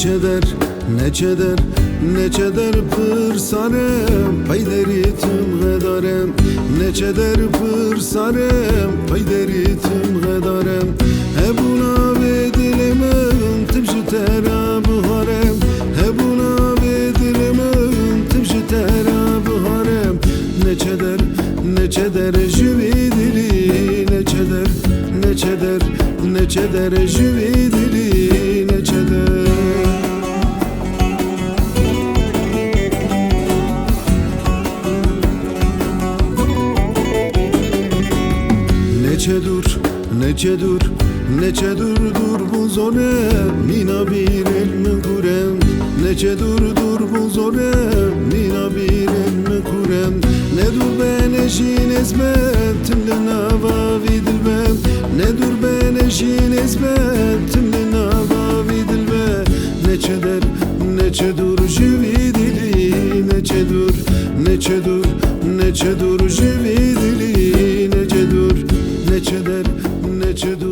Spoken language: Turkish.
neçeder pırsarem payderitim gıdarem neçeder pırsarem payderitim gıdarem hebuna ve dilemen tibji terabı harem hebuna ve dilemen tibji terabı harem neçeder jüvi dili neçeder jüvi dili neçeder Neçe dur bu zore mina bir elmi kurem Neçe dur bu zore mina bir elmi kurem Ne dur ben eşin ezmetimle nava vidilmem Ne dur ben eşin ezmetimle nava vidilmem Neçe dur jüvi dili neçe dur jüvi dili neçe dur